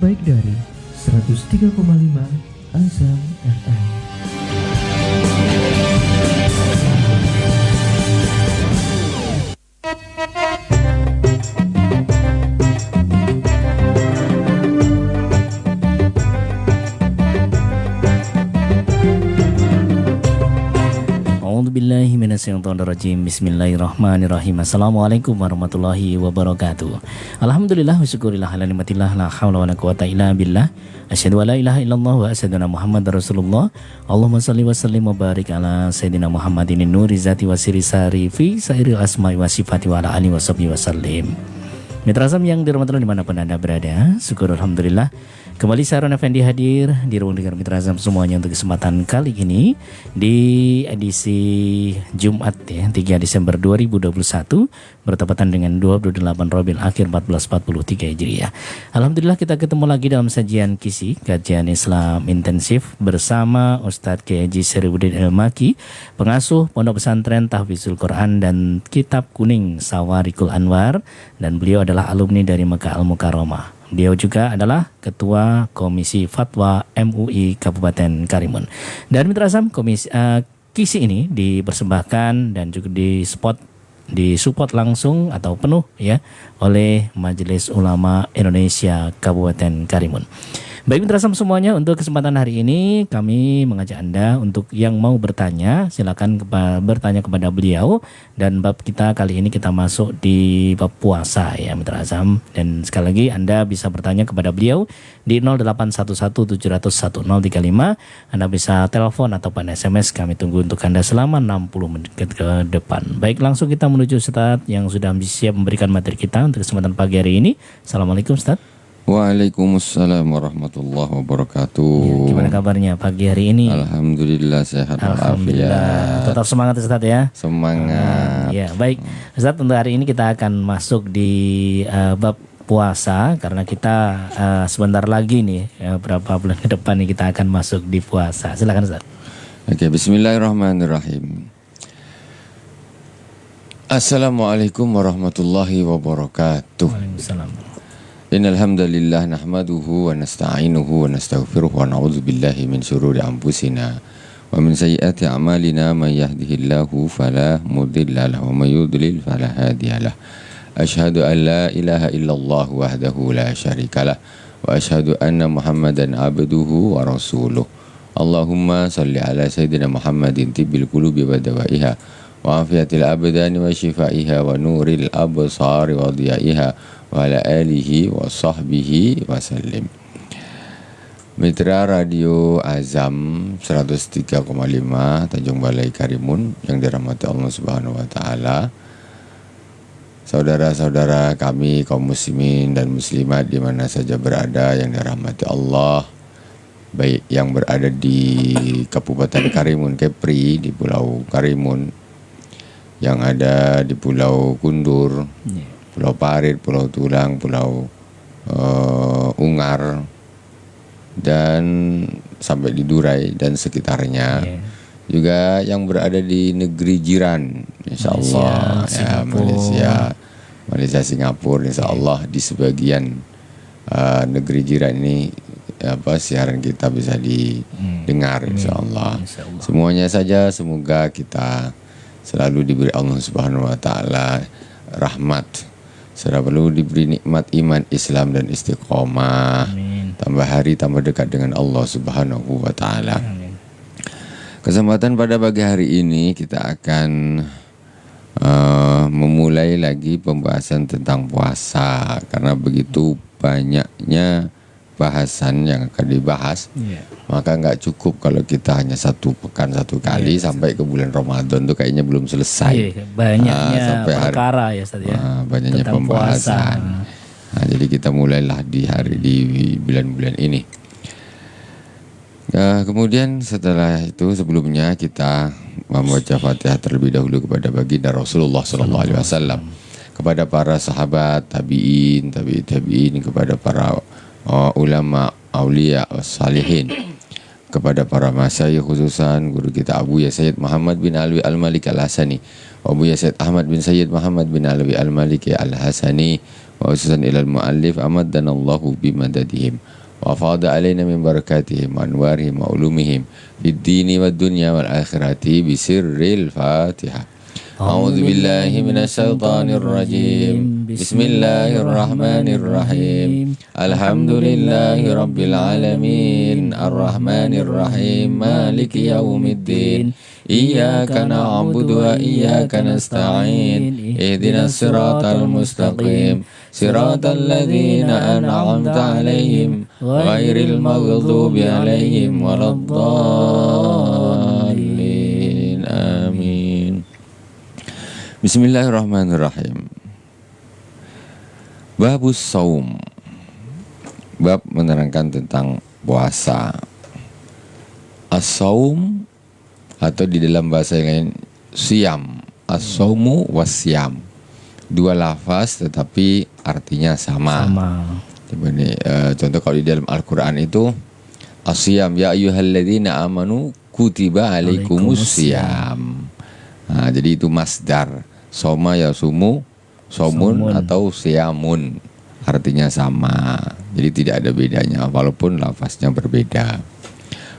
terbaik dari 103,5 Azam FM. A'udzubillahi minasyaitonirrajim. Bismillahirrahmanirrahim. Assalamualaikum warahmatullahi wabarakatuh. Alhamdulillah wa syukurillah ala nikmatillah la haula wala quwata illa billah. Asyhadu an la ilaha illallah wa asyhadu anna Muhammadar Rasulullah. Allahumma shalli wa sallim wa barik ala sayidina Muhammadin nuri zati wa siri sari fi sairil asma'i wa sifati wa ala alihi wa sahbihi wa sallim. Mitra Azam yang dirahmati Allah dimanapun Anda berada, syukur alhamdulillah. Kembali Saron Effendi hadir di ruang dengar Mitra Azam semuanya untuk kesempatan kali ini di edisi Jumat ya, 3 Desember 2021 bertepatan dengan 28 Rabiul Akhir 1443 Hijriah. Alhamdulillah kita ketemu lagi dalam sajian KISI, kajian Islam intensif bersama Ustadz Kiai Haji Seribuddin Al-Maki, pengasuh Pondok Pesantren Tahfizul Quran dan Kitab Kuning Sawarikul Anwar, dan beliau adalah alumni dari Mekah Al-Mukarramah. Beliau juga adalah Ketua Komisi Fatwa MUI Kabupaten Karimun. Dan Mitra Azam, KISI ini dipersembahkan dan juga disupport langsung atau penuh ya oleh Majelis Ulama Indonesia Kabupaten Karimun. Baik Mitra Azam semuanya, untuk kesempatan hari ini kami mengajak Anda untuk yang mau bertanya silakan bertanya kepada beliau, dan bab kita kali ini kita masuk di bab puasa ya Mitra Azam, dan sekali lagi Anda bisa bertanya kepada beliau di 0811701035. Anda bisa telepon ataupun SMS, kami tunggu untuk Anda selama 60 menit ke depan. Baik, langsung kita menuju Ustadz yang sudah siap memberikan materi kita untuk kesempatan pagi hari ini. Assalamualaikum Ustadz. Waalaikumsalam warahmatullahi wabarakatuh. Ya, gimana kabarnya pagi hari ini? Alhamdulillah sehat Alhamdulillah. Tetap semangat Ustadz ya. Semangat. Ya baik Ustadz, untuk hari ini kita akan masuk di bab puasa, karena kita sebentar lagi nih beberapa bulan ke depan nih kita akan masuk di puasa. Silakan Ustadz. Oke, bismillahirrahmanirrahim. Assalamualaikum warahmatullahi wabarakatuh. Waalaikumsalam. Innal hamdalillah nahmaduhu wa nasta'inuhu wa nastaghfiruh wa na'udzu billahi min syururi anfusina wa min sayyiati a'malina may yahdihillahu fala mudilla lahu wa may yudlil fala hadiyalah. Asyhadu an la ilaha illallah wahdahu la syarikalah wa asyhadu anna Muhammadan abduhu wa rasuluh. Allahumma salli ala sayyidina Muhammadin tibbil qulubi wa dawaiha wa afiyatil abdani wa shifaiha wa nuril absari wa diyaiha wa ala alihi wa sahbihi wa sallim. Mitra Radio Azam 103,5 Tanjung Balai Karimun yang dirahmati Allah Subhanahu wa taala. Saudara-saudara kami kaum muslimin dan muslimat di mana saja berada yang dirahmati Allah, baik yang berada di Kabupaten Karimun Kepri, di Pulau Karimun, yang ada di Pulau Kundur, Pulau Parit, Pulau Tulang, Pulau Ungar, dan sampai di Durai dan sekitarnya. Juga yang berada di negeri jiran, insya Allah, ya, Malaysia, Singapura, insya Allah di sebagian negeri jiran ini siaran kita bisa didengar, insya Allah. Semuanya saja semoga kita selalu diberi Allah Subhanahu wa taala rahmat, selalu diberi nikmat iman, Islam dan istiqomah. Amin. Tambah hari tambah dekat dengan Allah Subhanahu wa taala. Kesempatan pada pagi hari ini kita akan memulai lagi pembahasan tentang puasa, karena begitu banyaknya bahasan yang akan dibahas, maka nggak cukup kalau kita hanya satu pekan satu kali sampai ke bulan Ramadan tuh kayaknya belum selesai. Banyaknya sampai perkara ya Ustaz ya. Banyaknya tentang pembahasan. Jadi kita mulailah di bulan-bulan ini. Kemudian setelah itu sebelumnya kita membaca Fatihah terlebih dahulu kepada baginda Rasulullah SAW, kepada para sahabat, tabi'in, kepada para ulama, aulia, salihin, kepada para masyayikh khususan guru kita Abu Ya Sayyid Muhammad bin Alwi Al-Malik Al-Hasani, Abu Said Ahmad bin Sayyid Muhammad bin Alawi Al-Maliki Al-Hasani wa ususan ilal muallif amaddanallahu bimadadihim wa fada alaina min barakatihim wa anwarihim wa ulumihim fid dini wad dunya wal akhirati bisirril Fatihah. A'udzu billahi minasy syaithanir rajim. Bismillahirrahmanirrahim. Alhamdulillahi rabbil alamin. Arrahmanir rahim. Maliki yaumiddin. Iyyaka na'budu wa iyyaka nasta'in. Ihdinas siratal mustaqim. Siratal ladzina an'amta 'alaihim ghairil maghdubi 'alaihim waladdallin. Amin. Bismillahirrahmanirrahim. Babus saum. Bab menerangkan tentang puasa. As-saum atau di dalam bahasa yang lain siyam. As-saumu wasyam. Dua lafaz tetapi artinya sama. Coba nih, contoh kalau di dalam Al-Qur'an itu as-siyam ya ayyuhalladzina amanu kutiba alaikumus siyam. Nah, jadi itu masdar. Soma ya sumu, somun atau siamun. Artinya sama. Jadi tidak ada bedanya walaupun lafaznya berbeda.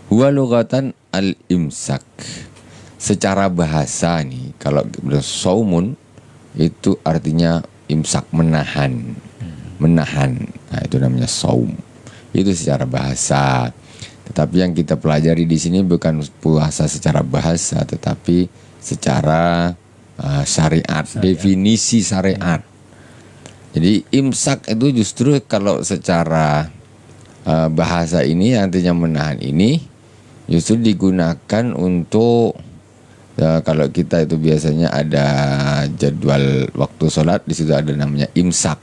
Huwa lughatan al-imsak. Secara bahasa nih, kalau saumun itu artinya imsak, menahan. Menahan. Nah, itu namanya saum. Itu secara bahasa. Tetapi yang kita pelajari di sini bukan puasa secara bahasa, tetapi secara syariat, definisi syariat. Jadi imsak itu justru kalau secara bahasa ini artinya menahan ini justru digunakan untuk kalau kita itu biasanya ada jadwal waktu sholat, di situ ada namanya imsak.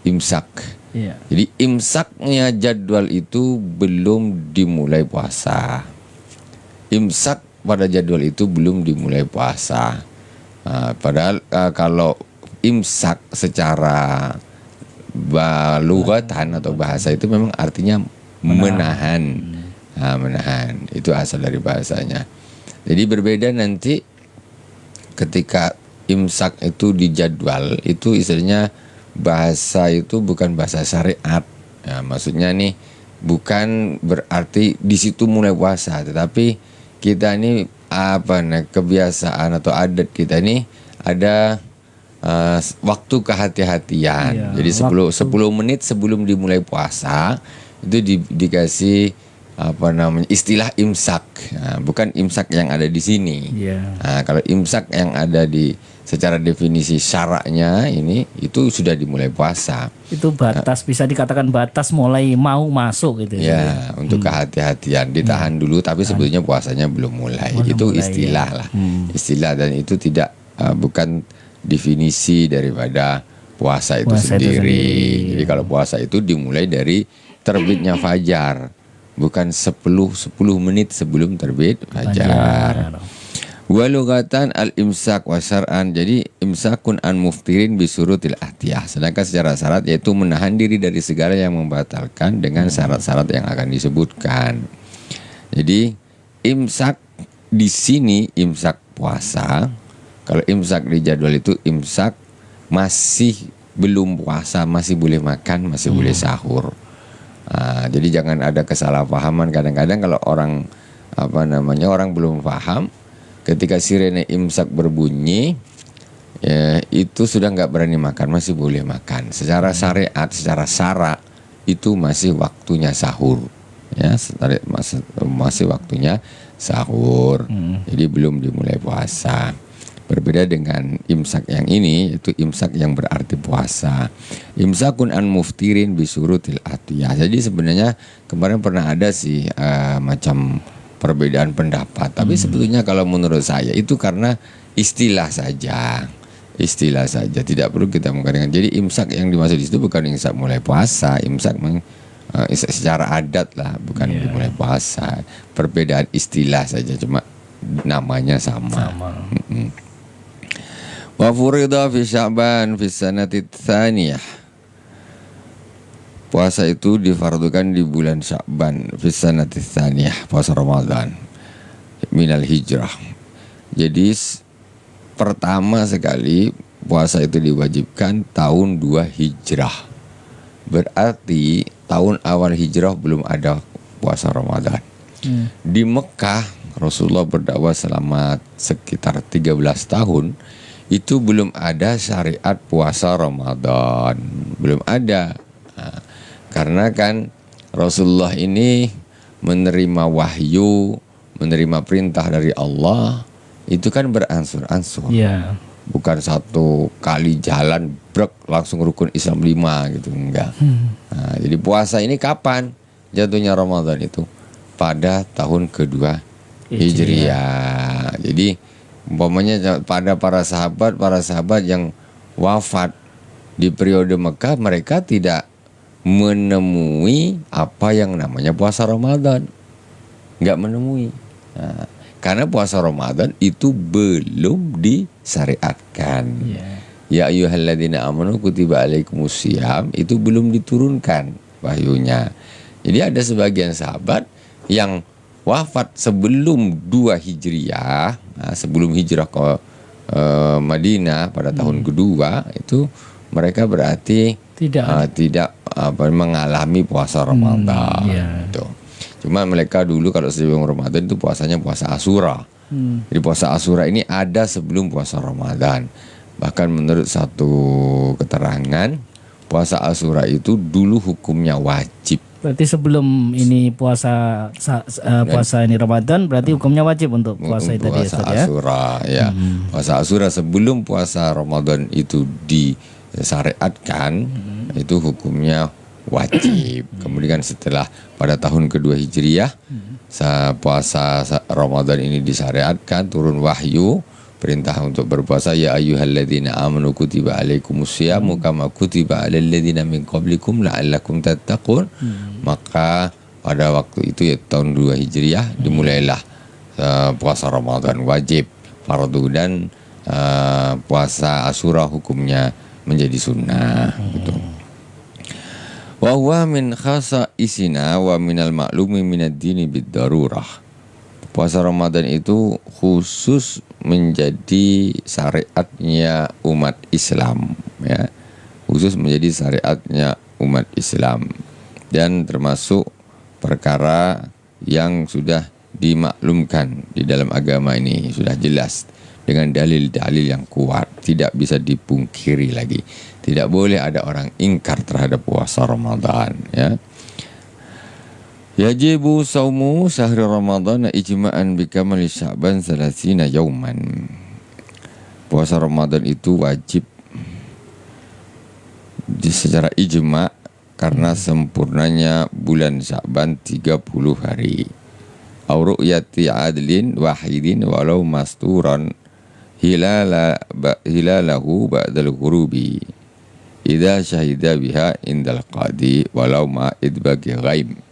Imsak. Iya. Jadi imsaknya jadwal itu belum dimulai puasa. Imsak pada jadwal itu belum dimulai puasa. Padahal kalau imsak secara lughatan atau bahasa itu memang artinya menahan. Menahan. Itu asal dari bahasanya. Jadi berbeda nanti ketika imsak itu dijadwal, itu istilahnya bahasa itu bukan bahasa syariat. Ya, maksudnya nih bukan berarti di situ mulai puasa, tetapi kita ini kebiasaan atau adat kita ini ada waktu kehati-hatian. Iya, jadi 10 menit sebelum dimulai puasa itu dikasih istilah imsak. Nah, bukan imsak yang ada di sini. Yeah. Nah, kalau imsak yang ada di secara definisi syaraknya ini itu sudah dimulai puasa. Itu batas, bisa dikatakan batas mulai mau masuk gitu. Ya, untuk kehati-hatian ditahan dulu, tapi sebetulnya puasanya belum mulai. Itu istilah lah. Istilah, dan itu tidak bukan definisi daripada puasa itu sendiri. Jadi kalau puasa itu dimulai dari terbitnya fajar. Bukan 10 menit sebelum terbit fajar. Wa lughatan al-imsak wa syar'an. Jadi imsakun an muftirin bisurutil ahtiyah. Sedangkan secara syarat yaitu menahan diri dari segala yang membatalkan dengan syarat-syarat yang akan disebutkan. Jadi imsak di sini imsak puasa. Kalau imsak di jadwal itu imsak masih belum puasa, masih boleh makan, masih boleh sahur. Jadi jangan ada kesalahpahaman. Kadang-kadang kalau orang orang belum paham, ketika sirene imsak berbunyi, ya, itu sudah nggak berani makan, masih boleh makan. Secara syariat, secara syarak itu masih waktunya sahur, ya, masih waktunya sahur. Jadi belum dimulai puasa. Berbeda dengan imsak yang ini, itu imsak yang berarti puasa. Imsakun an muftirin bisurutil atiyah. Jadi sebenarnya kemarin pernah ada sih macam perbedaan pendapat. Tapi sebetulnya kalau menurut saya itu karena istilah saja. Istilah saja, tidak perlu kita mengatakan. Jadi imsak yang dimaksud di situ bukan imsak mulai puasa, imsak secara adat lah, bukan dimulai puasa. Perbedaan istilah saja, cuma namanya sama. Wa furida fi Sya'ban fi sanati tsaniyah. Puasa itu difardukan di bulan Sya'ban fi sanati tsaniyah, puasa Ramadan minal hijrah. Jadi pertama sekali puasa itu diwajibkan tahun 2 Hijrah. Berarti tahun awal Hijrah belum ada puasa Ramadan. Di Mekah Rasulullah berdakwah selama sekitar 13 tahun. Itu belum ada syariat puasa Ramadan. Belum ada. Nah, karena kan Rasulullah ini menerima wahyu, menerima perintah dari Allah, itu kan beransur-ansur. Ya. Bukan satu kali jalan brek langsung rukun Islam 5 gitu, enggak. Nah, jadi puasa ini kapan jatuhnya Ramadan itu? Pada tahun kedua Hijriah. Jadi umpamanya pada para sahabat yang wafat di periode Mekah, mereka tidak menemui apa yang namanya puasa Ramadan. Enggak menemui. Nah, karena puasa Ramadan itu belum disyariatkan. Ya ayyuhalladzina amanu kutiba alaikumusiyam itu belum diturunkan wahyunya. Jadi ada sebagian sahabat yang wafat sebelum 2 Hijriah, sebelum hijrah ke Madinah pada tahun kedua, itu mereka berarti tidak mengalami puasa Ramadan. Gitu. Cuma mereka dulu kalau sebelum Ramadan itu puasanya puasa Asyura. Jadi puasa Asyura ini ada sebelum puasa Ramadan. Bahkan menurut satu keterangan, puasa Asyura itu dulu hukumnya wajib. Berarti sebelum ini puasa ini Ramadan, berarti hukumnya wajib untuk puasa itu tadi ya, puasa Asyura ya. Puasa Asyura sebelum puasa Ramadan itu disyariatkan, itu hukumnya wajib. Kemudian setelah pada tahun kedua Hijriah, puasa Ramadan ini disyariatkan, turun wahyu perintah untuk berpuasa, ya ayyuhalladzina amanu kutiba alaikumusyamu kama kutiba alal ladzina min qablikum la'allakum tattaqun. Maka pada waktu itu ya tahun 2 Hijriah dimulailah puasa Ramadan wajib fardu, dan puasa Asyura hukumnya menjadi sunnah gitu. Wa huwa min khasa'isina wa minal ma'lumi minad dini bid darurah. Puasa Ramadan itu khusus menjadi syariatnya umat Islam, ya. Khusus menjadi syariatnya umat Islam, dan termasuk perkara yang sudah dimaklumkan di dalam agama ini, sudah jelas dengan dalil-dalil yang kuat, tidak bisa dipungkiri lagi. Tidak boleh ada orang ingkar terhadap puasa Ramadan, ya. Yajibu saumu syahri Ramadan ijma'an bikamali Sya'ban 30 yauman. Puasa Ramadan itu wajib secara ijma' karena sempurnanya bulan Sya'ban 30 hari. Au ru'yati adlin wahidin walau masturan hilalahu ba'dal ghurubi idza syahida biha indal qadi walau ma idbagi ghaib.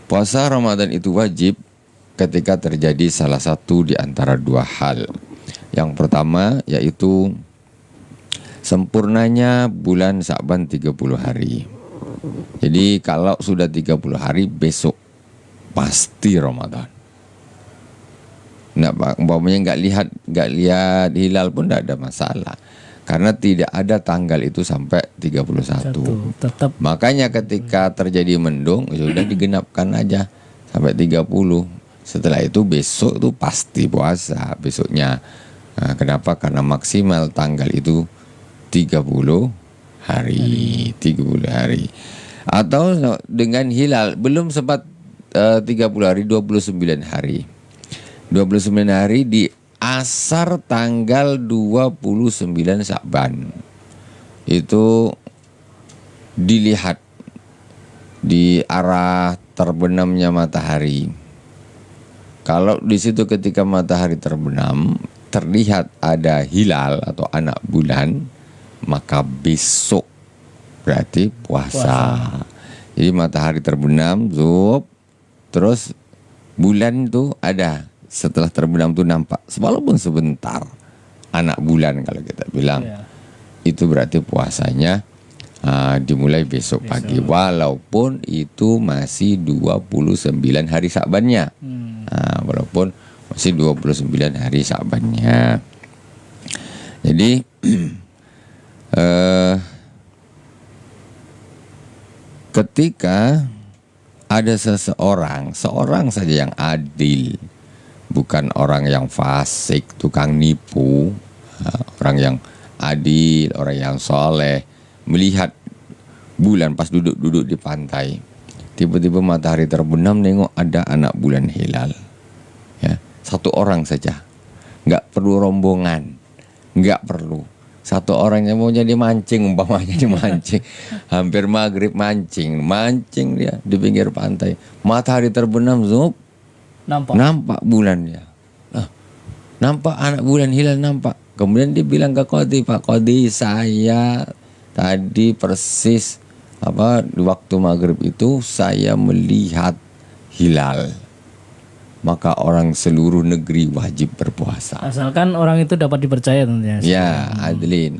Puasa Ramadan itu wajib ketika terjadi salah satu di antara dua hal. Yang pertama yaitu sempurnanya bulan Sya'ban 30 hari. Jadi kalau sudah 30 hari besok pasti Ramadan. Nah, umpamanya nggak lihat hilal pun tidak ada masalah. Karena tidak ada tanggal itu sampai 31. Tetap. Makanya ketika terjadi mendung, sudah digenapkan aja sampai 30. Setelah itu besok itu pasti puasa besoknya. Nah, kenapa? Karena maksimal tanggal itu 30 hari. 30 hari. Atau dengan hilal belum sempat 30 hari, 29 hari. 29 hari di asar tanggal 29 Sya'ban itu dilihat di arah terbenamnya matahari. Kalau di situ ketika matahari terbenam terlihat ada hilal atau anak bulan, maka besok berarti puasa. Jadi matahari terbenam, terus bulan itu ada. Setelah terbenam itu nampak, walaupun sebentar, anak bulan kalau kita bilang, itu berarti puasanya dimulai besok pagi, walaupun itu masih 29 hari Sya'bannya. Walaupun masih 29 hari Sya'bannya. Jadi ketika ada seorang saja yang adil, bukan orang yang fasik, tukang nipu, orang yang adil, orang yang soleh, melihat bulan pas duduk-duduk di pantai, tiba-tiba matahari terbenam, nengok ada anak bulan hilal. Ya, satu orang saja, nggak perlu rombongan, nggak perlu. Satu orang yang mau jadi mancing, umpamanya dimancing, hampir maghrib mancing dia di pinggir pantai. Matahari terbenam, zup, nampak bulannya. Nampak anak bulan hilal, nampak. Kemudian dia bilang ke Qadhi, Pak Qadhi, saya tadi persis di waktu maghrib itu saya melihat hilal. Maka orang seluruh negeri wajib berpuasa. Asalkan orang itu dapat dipercaya tentunya. Ya, adilin,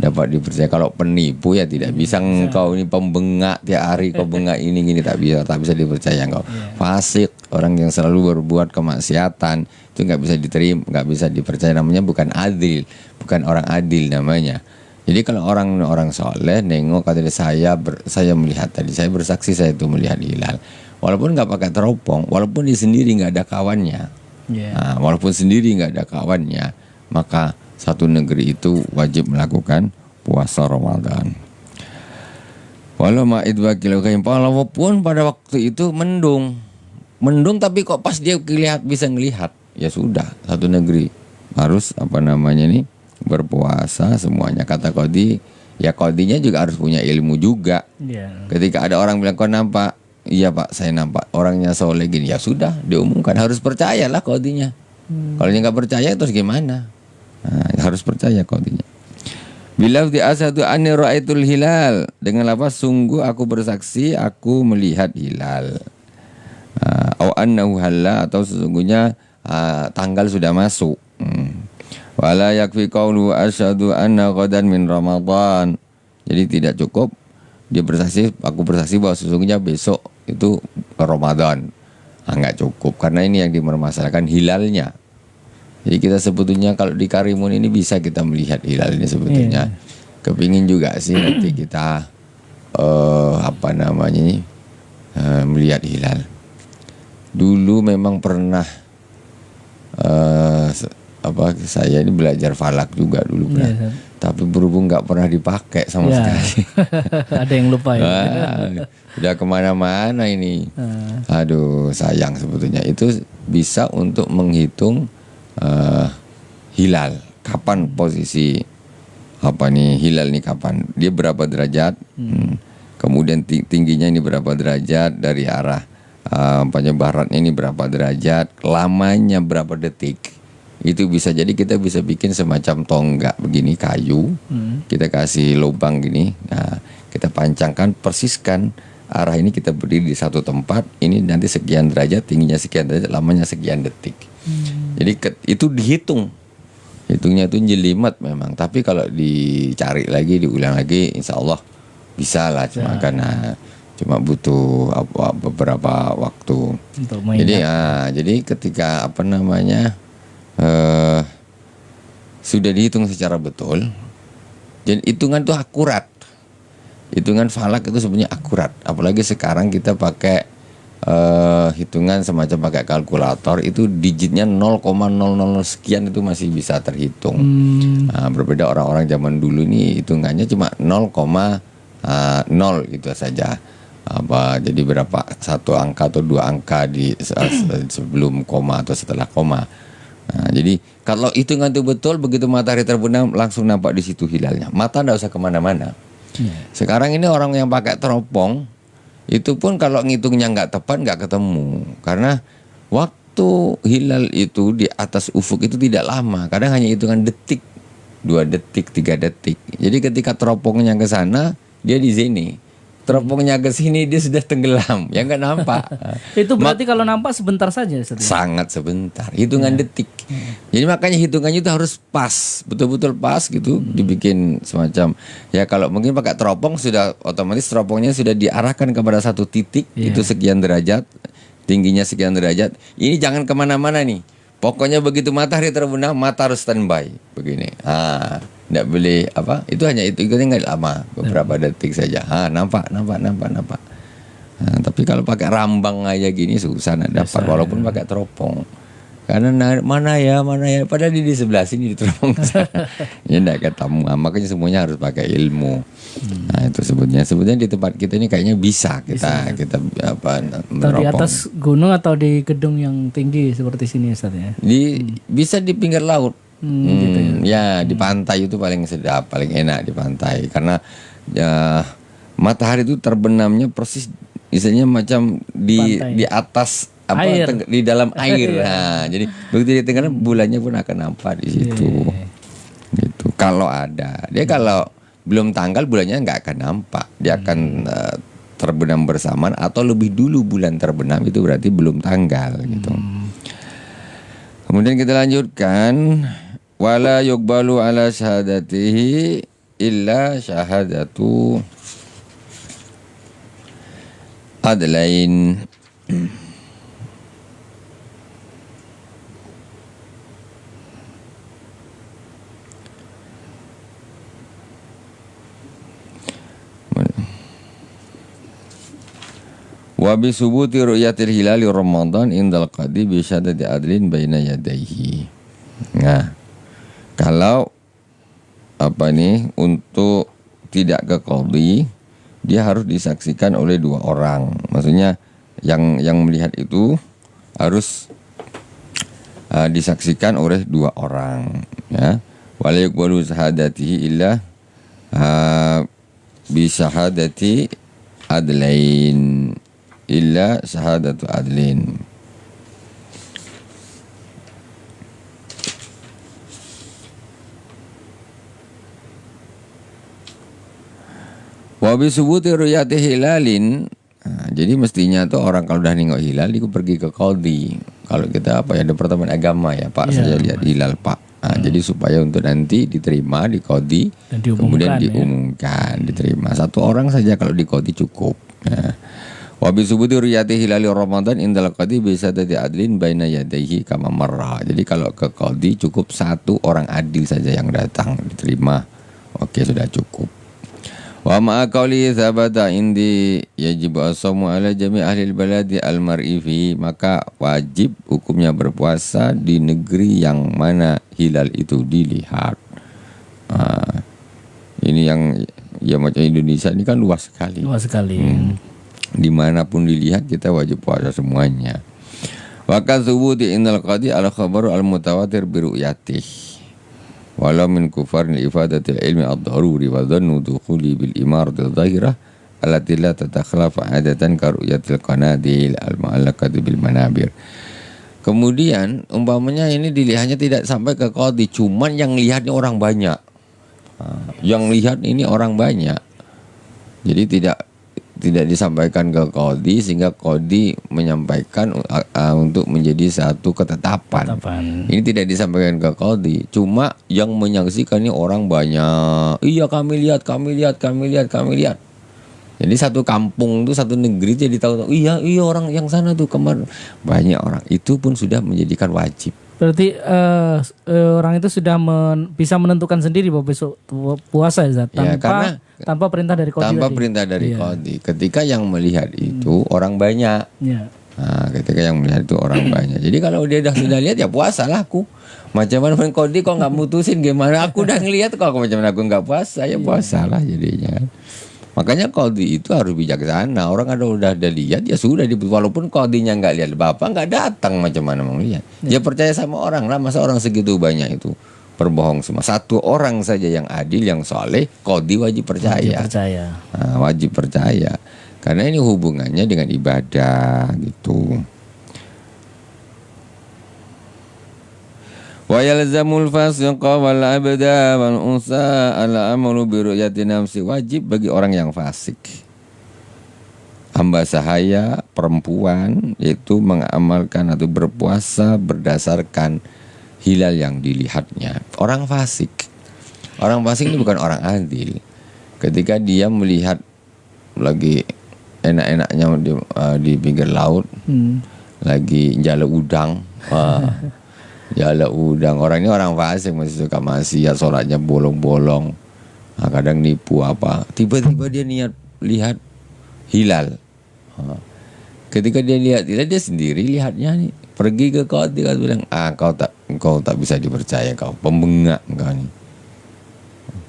dapat dipercaya. Kalau penipu ya tidak bisa. Engkau ini pembengak tiap hari kau bengak ini gini, tak bisa dipercaya engkau. Fasik, orang yang selalu berbuat kemaksiatan, itu nggak bisa diterima, nggak bisa dipercaya, namanya bukan adil, bukan orang adil namanya. Jadi kalau orang soleh nengok, kata dia, saya melihat tadi, saya bersaksi saya itu melihat hilal. Walaupun nggak pakai teropong, walaupun dia sendiri nggak ada kawannya, walaupun sendiri nggak ada kawannya, maka satu negeri itu wajib melakukan puasa Ramadan. Walaupun pada waktu itu mendung tapi kok pas dia bisa ngelihat, ya sudah satu negeri harus berpuasa semuanya. Kata Qadhi, ya Qadhinya juga harus punya ilmu juga. Ketika ada orang bilang kau nampak, iya Pak, saya nampak orangnya soleh gini, ya sudah diumumkan, harus percayalah Qadhinya. Kalau dia nggak percaya terus gimana? Harus percaya Qadhinya. Bila asadu anni ra'aitul hilal, dengan lafaz sungguh aku bersaksi aku melihat hilal. Au annahu halla, atau sesungguhnya tanggal sudah masuk. Wala yakfi qawlu asyhadu anna ghadan min Ramadan. Jadi tidak cukup dia bersaksi, aku bersaksi bahwa sesungguhnya besok itu Ramadan. Enggak cukup, karena ini yang dipermasalahkan hilalnya. Jadi kita sebetulnya kalau di Karimun ini bisa kita melihat hilal ini sebetulnya. Kepingin juga sih nanti kita melihat hilal. Dulu memang pernah saya ini belajar falak juga dulu pernah. Tapi berhubung nggak pernah dipakai sama sekali. Ada yang lupa ya. Udah kemana-mana ini. Aduh, sayang sebetulnya. Itu bisa untuk menghitung hilal. Kapan posisi hilal nih kapan? Dia berapa derajat? Kemudian tingginya ini berapa derajat dari arah baratnya ini berapa derajat? Lamanya berapa detik? Itu bisa jadi kita bisa bikin semacam tonggak begini kayu, kita kasih lubang gini, nah kita pancangkan, persiskan arah ini, kita berdiri di satu tempat, ini nanti sekian derajat, tingginya sekian derajat, lamanya sekian detik. Jadi itu hitungnya itu jelimet memang, tapi kalau dicari lagi, diulang lagi, insya Allah bisa lah, cuma butuh beberapa waktu. Jadi ketika sudah dihitung secara betul, dan hitungan itu akurat, hitungan falak itu sebenarnya akurat. Apalagi sekarang kita pakai hitungan semacam pakai kalkulator, itu digitnya 0,00 sekian itu masih bisa terhitung. Berbeda orang-orang zaman dulu ini hitungannya cuma 0,0 itu saja. Jadi berapa satu angka atau dua angka di sebelum koma atau setelah koma. Nah, jadi kalau hitungan itu betul, begitu matahari terbenam langsung nampak di situ hilalnya. Mata tidak usah kemana-mana. Sekarang ini orang yang pakai teropong itu pun kalau ngitungnya nggak tepat nggak ketemu, karena waktu hilal itu di atas ufuk itu tidak lama. Kadang hanya hitungan detik, 2 detik, 3 detik. Jadi ketika teropongnya ke sana, dia di sini. Teropongnya ke sini, dia sudah tenggelam, ya nggak nampak. Itu berarti kalau nampak sebentar saja. Sangat sebentar, hitungan detik. Jadi makanya hitungannya itu harus pas, betul-betul pas gitu, dibikin semacam. Ya kalau mungkin pakai teropong sudah otomatis teropongnya sudah diarahkan kepada satu titik, itu sekian derajat, tingginya sekian derajat. Ini jangan kemana-mana nih, Pokoknya begitu matahari terbenam, mata harus standby begini. Tidak boleh apa? Itu hanya itu nggak lama, beberapa detik saja. Nampak. Tapi kalau pakai rambang aja gini susah nak dapat, walaupun pakai teropong. Karena mana ya, padahal di sebelah sini di teropong sana. Ya tidak ketemu. Makanya semuanya harus pakai ilmu. Nah itu sebetulnya di tempat kita ini kayaknya bisa kita apa atau di atas gunung atau di gedung yang tinggi seperti sini Ustaz ya. Bisa di pinggir laut. Gitu ya di pantai itu paling sedap, paling enak di pantai karena ya, matahari itu terbenamnya persis misalnya macam di atas apa di dalam air. Nah, jadi begitu di tengah bulannya pun akan nampak di situ. Gitu. Kalau ada, dia kalau belum tanggal bulannya nggak akan nampak. Dia akan terbenam bersamaan atau lebih dulu bulan terbenam, itu berarti belum tanggal gitu. Kemudian kita lanjutkan, wala yuqbalu ala syahadatihi illa syahadatu adlain. Wa bi subuti ru'yatil hilali Ramadan indal qadi bi syahadati adlin baina yadayhi. Nah, kalau untuk tidak ke qadhi, dia harus disaksikan oleh 2 orang. Maksudnya yang melihat itu harus disaksikan oleh 2 orang, ya. Wala yuqbalu syahadatihi illa bi syahadati adlain. Illa syahadatu adlin. Wa bi subuti ru'yati hilalin. Jadi mestinya tuh orang kalau udah nengok hilal itu pergi ke qadhi. Kalau kita departemen agama ya, Pak, saya lihat hilal, Pak. Jadi supaya untuk nanti diterima di qadhi, kemudian diumumkan, diterima. 1 orang saja kalau di qadhi cukup. Wa bi subuti ru'yati hilali Ramadan indal qadhi bi syahadati adlin baina yadayhi kama marra. Jadi kalau ke qadhi cukup 1 orang adil saja yang datang diterima. Oke, sudah cukup. Wa ma'a qawli thabata indi yajibu as-sawmu ala jami' ahli al-baladi al-mar'i fi, maka wajib hukumnya berpuasa di negeri yang mana hilal itu dilihat. Ini yang ya macam Indonesia ini kan luas sekali. Dimanapun dilihat kita wajib puasa semuanya. Wa kadzubuti innal qadi al khabaru al mutawatir bi ru'yatih walau min kufarin ifadatil ilmi ad-daruri wa dhannu dukhuli bil imarati dhahirah allati la tatakhlafa adatan ka ru'yatil qanadil al mu'allaqati bil manabir. Kemudian umpamanya ini dilihatnya tidak sampai ke qadi, cuman yang lihatnya orang banyak. Yang lihat ini orang banyak. Jadi tidak disampaikan ke qadhi sehingga qadhi menyampaikan untuk menjadi satu ketetapan. Ini tidak disampaikan ke qadhi, cuma yang menyaksikan ini orang banyak. Iya, kami lihat. Jadi satu kampung itu, satu negeri jadi tahu. Iya orang yang sana tuh kemarin banyak orang. Itu pun sudah menjadikan wajib. Berarti orang itu sudah bisa menentukan sendiri bahwa besok puasa ya, tanpa perintah dari qadhi. Tanpa perintah dari qadhi. Ketika yang melihat itu orang banyak. Ketika yang melihat itu orang banyak. Jadi kalau dia sudah lihat ya puasalah aku. Macam mana pun qadhi kok nggak mutusin gimana? Aku udah ngelihat kok macam mana aku nggak puasa ya puasalah jadinya. Makanya qadhi itu harus bijaksana. Orang udah lihat ya sudah, walaupun qadhinya nggak lihat, bapak nggak datang macam mana mau lihat. Dia percaya sama orang lah, masa orang segitu banyak itu berbohong semua. 1 orang saja yang adil, yang soleh, qadhi wajib percaya. Wajib percaya. Karena ini hubungannya dengan ibadah gitu. Wa yalzamul fasiqa wal abda wal unsa ala amalu bi ru'yati nafsi. Wajib bagi orang yang fasik, hamba sahaya, perempuan, itu mengamalkan atau berpuasa berdasarkan hilal yang dilihatnya. Orang fasik ini bukan orang adil. Ketika dia melihat lagi enak-enaknya di pinggir laut, lagi njala udang, Jala udang. Orang ini orang fasik, masih suka maksiat, sholatnya bolong-bolong. Nah, kadang nipu apa. Tiba-tiba dia niat lihat hilal. Ketika dia lihat hilal, dia sendiri lihatnya nih. Pergi ke qadhi, dia bilang, kau tak bisa dipercaya, kau pembengak kau nih.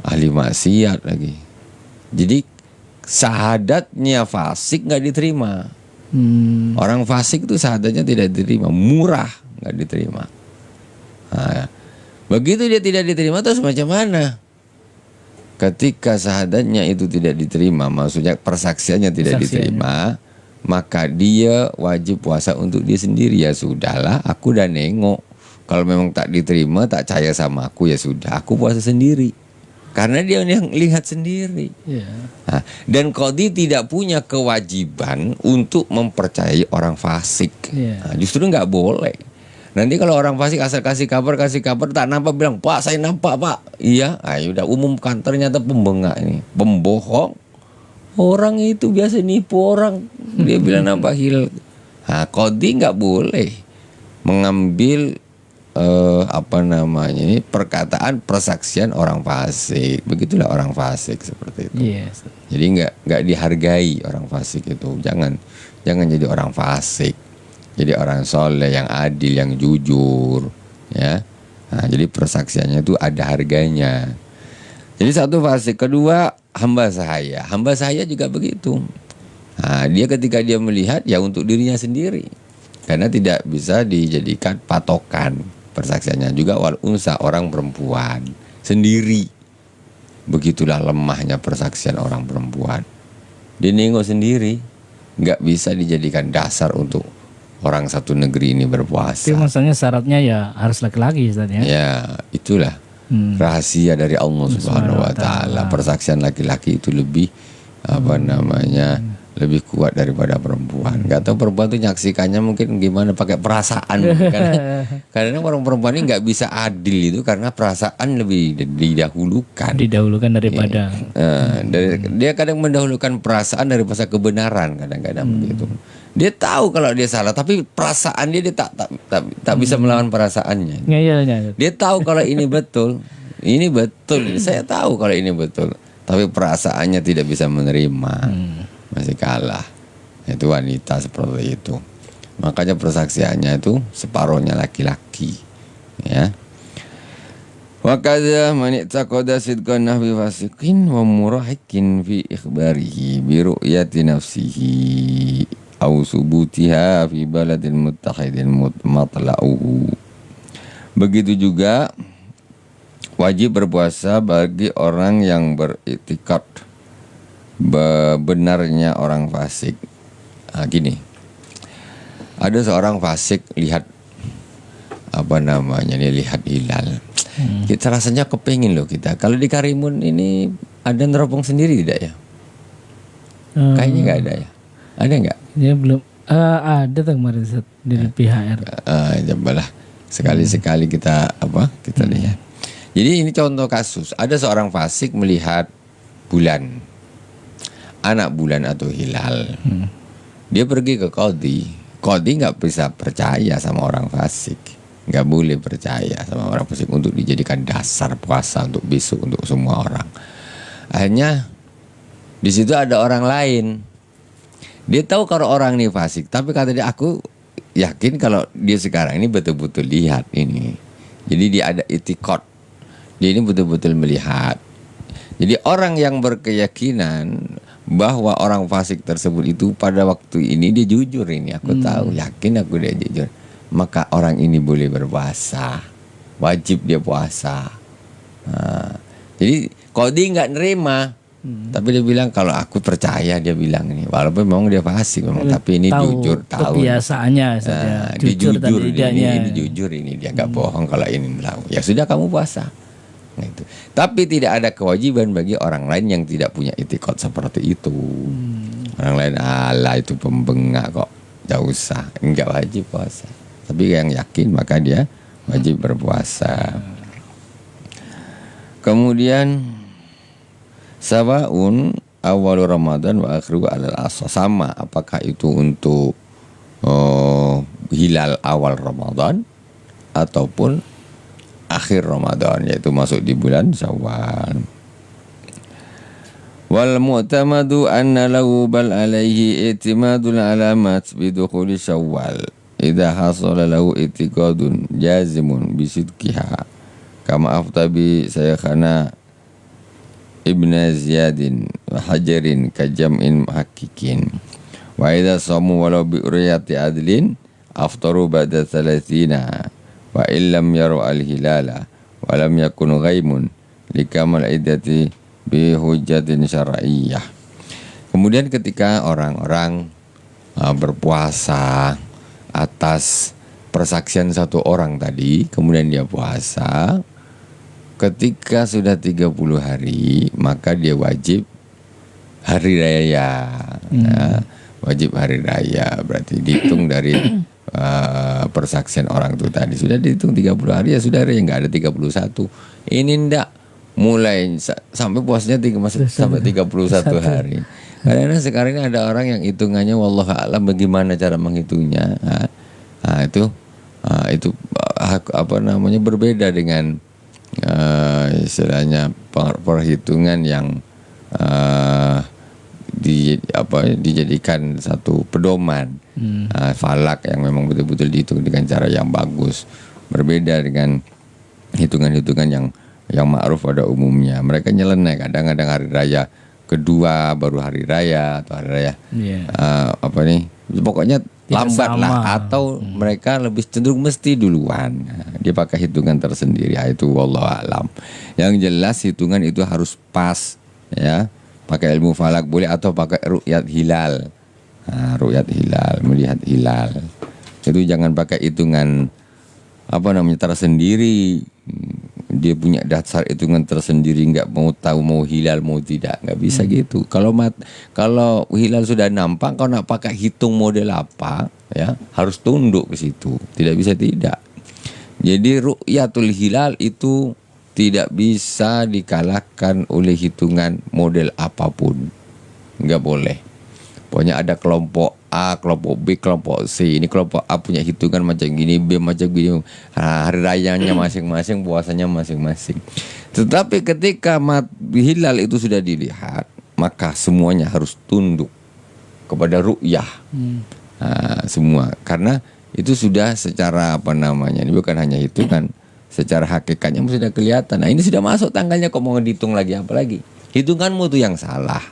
Ahli maksiat lagi. Jadi syahadatnya fasik nggak diterima. Orang fasik itu syahadatnya tidak diterima, murah nggak diterima. Nah, begitu dia tidak diterima, terus macam mana? Ketika syahadatnya itu tidak diterima, maksudnya persaksiannya tidak diterima, maka dia wajib puasa untuk dia sendiri. Ya sudahlah, aku udah nengok. Kalau memang tak diterima, tak percaya sama aku, ya sudah, aku puasa sendiri. Karena dia yang lihat sendiri. Nah, dan qadhi tidak punya kewajiban untuk mempercayai orang fasik. Nah, justru nggak boleh. Nanti kalau orang fasik asal kasih kabar tak nampak, bilang, Pak saya nampak Pak. Iya, udah umumkan, ternyata pembengak ini, pembohong. Orang itu biasa nipu orang. Dia bilang nampak hilal. Nah, qadhi nggak boleh mengambil ini perkataan persaksian orang fasik. Begitulah orang fasik seperti itu. Jadi nggak dihargai orang fasik itu. Jangan jadi orang fasik. Jadi orang soleh yang adil, yang jujur, ya. Nah, jadi persaksiannya itu ada harganya. Jadi satu fasik. Kedua, hamba sahaya juga begitu. Nah, dia ketika dia melihat, ya untuk dirinya sendiri, karena tidak bisa dijadikan patokan persaksiannya. Juga wal unsa, orang perempuan sendiri. Begitulah lemahnya persaksian orang perempuan. Dia nengok sendiri, nggak bisa dijadikan dasar untuk orang satu negeri ini berpuasa. Itu maksudnya syaratnya ya harus laki-laki, Ustaz, ya. Ya, itulah rahasia dari Allah Subhanahu wa taala. Persaksian laki-laki itu lebih lebih kuat daripada perempuan. Gak tahu perempuan tuh nyaksikannya mungkin gimana, pakai perasaan kan. Karena orang perempuan ini nggak bisa adil itu karena perasaan lebih didahulukan daripada dia kadang mendahulukan perasaan daripada kebenaran, kadang-kadang begitu. Dia tahu kalau dia salah, tapi perasaan dia tak bisa melawan perasaannya. Dia tahu kalau ini betul, saya tahu kalau ini betul, tapi perasaannya tidak bisa menerima. Masih kalah. Itu wanita seperti itu. Makanya persaksiannya itu separuhnya laki-laki, ya. Wa kadza man i'taqada sidqan nahwi fasiqin wa murahikin fi ikhbarihi bi ru'yati nafsihi aw subutiha fi baladin muttahidin matla'uhu. Begitu juga wajib berpuasa bagi orang yang beriktikad benarnya orang fasik. Gini, ada seorang fasik lihat lihat hilal. Kita rasanya kepengin loh kita. Kalau di Karimun ini ada neropong sendiri tidak ya? Kayaknya nggak ada ya. Ada nggak? Ya belum. Ada tuh kemarin dari PHR. Cobalah sekali-sekali kita lihat. Jadi ini contoh kasus. Ada seorang fasik melihat bulan, anak bulan atau hilal. Dia pergi ke qadhi. Qadhi nggak bisa percaya sama orang fasik, nggak boleh percaya sama orang fasik untuk dijadikan dasar puasa untuk besok untuk semua orang. Akhirnya di situ ada orang lain. Dia tahu kalau orang ini fasik, tapi kata dia, aku yakin kalau dia sekarang ini betul-betul lihat ini. Jadi dia ada itikad. Dia ini betul-betul melihat. Jadi orang yang berkeyakinan bahwa orang fasik tersebut itu pada waktu ini dia jujur, ini aku tahu, yakin aku dia jujur, maka orang ini boleh berpuasa, wajib dia puasa. Jadi qadhi nggak nerima, tapi dia bilang kalau aku percaya, dia bilang ini walaupun memang dia fasik memang, tapi ini jujur, tahu kebiasaannya saja, jujur ini jujur, ini dia nggak bohong kalau ini tahu, ya sudah kamu puasa. Itu. Tapi tidak ada kewajiban bagi orang lain yang tidak punya itikad seperti itu. Orang lain itu pembengak kok, gak usah, enggak wajib puasa. Tapi yang yakin maka dia wajib berpuasa. Kemudian sawaun awal Ramadan wa akhiru alal asal, sama apakah itu untuk hilal awal Ramadan ataupun akhir Ramadan, yaitu masuk di bulan Syawal. Wal mu'tamadu anna lahu bal alaihi i'timadul alamat bidukhuli Syawal idza hasala lahu i'tiqadun jazimun bisidqiha kama aftabi sayakhana Ibn Ziyadin wa Hajarin kajam'in hakikin wa idza samu walau bi uriyati adlin aftaru ba'da 30 wa illam yaru al-hilala wa lam yakun ghaimun likamal iddati bi hujjatin syar'iyyah. Kemudian ketika orang-orang berpuasa atas persaksian satu orang tadi, kemudian dia puasa, ketika sudah 30 hari maka dia wajib hari raya. Nah, wajib hari raya berarti dihitung dari persaksian orang itu tadi. Sudah dihitung 30 hari ya sudah ya, nggak ada 31. Ini ndak mulai sampai puasanya sampai 31 hari. Karena sekarang ini ada orang yang hitungannya wallahu a'lam bagaimana cara menghitungnya. Itu apa namanya berbeda dengan istilahnya perhitungan yang dijadikan satu pedoman. Falak yang memang betul-betul dihitung dengan cara yang bagus. Berbeda dengan hitungan-hitungan yang ma'ruf pada umumnya. Mereka nyeleneh, kadang-kadang hari raya kedua baru hari raya atau hari raya pokoknya lambat lah, atau mereka lebih cenderung mesti duluan. Dia pakai hitungan tersendiri. Itu wallahu alam. Yang jelas hitungan itu harus pas, ya. Pakai ilmu falak boleh atau pakai ru'yat hilal. Ru'yat hilal, melihat hilal. Itu jangan pakai hitungan tersendiri. Dia punya dasar hitungan tersendiri, nggak mau tahu mau hilal mau tidak, nggak bisa gitu. Kalau hilal sudah nampak, kau nak pakai hitung model apa, ya harus tunduk ke situ, tidak bisa tidak. Jadi ru'yatul hilal itu tidak bisa dikalahkan oleh hitungan model apapun, nggak boleh. Pokoknya ada kelompok A, kelompok B, kelompok C. Ini kelompok A punya hitungan macam gini, B macam gini. Hari rayanya masing-masing, puasanya masing-masing. Tetapi ketika hilal itu sudah dilihat, maka semuanya harus tunduk kepada ru'yah. Semua. Karena itu sudah secara ini bukan hanya hitungan, secara hakikatnya sudah kelihatan. Nah, ini sudah masuk tanggalnya, kok mau dihitung lagi apa lagi? Hitunganmu tuh yang salah.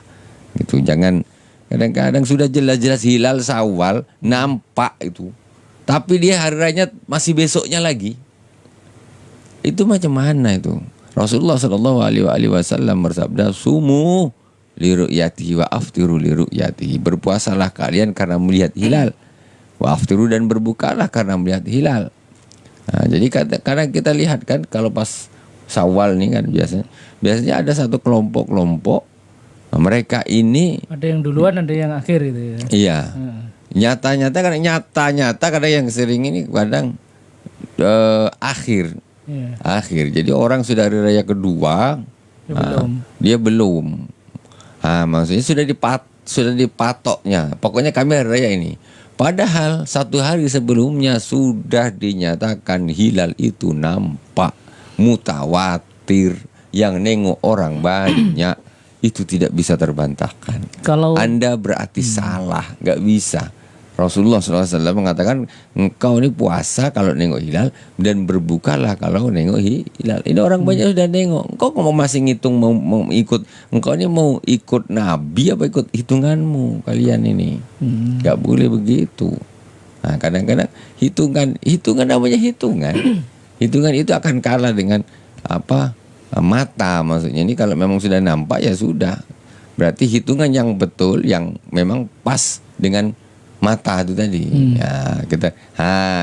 Gitu. Jangan. Kadang-kadang sudah jelas-jelas hilal Syawal nampak itu, tapi dia hari raya masih besoknya lagi. Itu macam mana itu? Rasulullah Shallallahu Alaihi Wasallam bersabda, sumu li ru'yatihi wa aftiru li ru'yatihi. Berpuasalah kalian karena melihat hilal, wa aftiru, dan berbukalah karena melihat hilal. Jadi kadang kita lihat kan kalau pas Syawal nih kan biasanya ada satu kelompok-kelompok. Mereka ini ada yang duluan, ada yang akhir itu ya. Iya. Nyata-nyata kadang yang sering ini kadang akhir. Yeah. Akhir. Jadi orang sudah hari raya kedua, dia belum. Maksudnya sudah dipatoknya. Pokoknya kami hari raya ini. Padahal satu hari sebelumnya sudah dinyatakan hilal itu nampak, mutawatir, yang nengok orang banyak. Itu tidak bisa terbantahkan. Kalau Anda berarti salah, nggak bisa. Rasulullah SAW mengatakan, engkau ini puasa kalau nengok hilal, dan berbukalah kalau nengok hilal. Ini orang banyak sudah nengok. Engkau mau masih ngitung, mau ikut? Engkau ini mau ikut Nabi apa ikut hitunganmu kalian ini? Nggak boleh begitu. Nah, kadang-kadang hitungan namanya hitungan. Hitungan itu akan kalah dengan mata. Maksudnya ini kalau memang sudah nampak ya sudah, berarti hitungan yang betul, yang memang pas dengan mata itu tadi. Ya kita,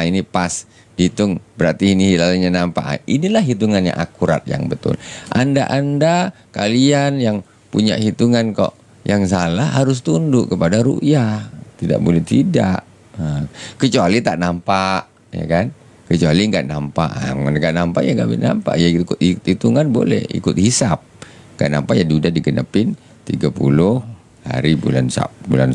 ini pas dihitung, berarti ini hilalnya nampak. Inilah hitungan yang akurat, yang betul. Anda kalian yang punya hitungan kok yang salah, harus tunduk kepada ru'yah, tidak boleh tidak. Kecuali tak nampak, ya kan? Kecuali nggak nampak, nggak nampak ya nggak nampak ya, ikut hitungan boleh, ikut hisap. Nggak nampak ya udah digenepin 30 hari bulan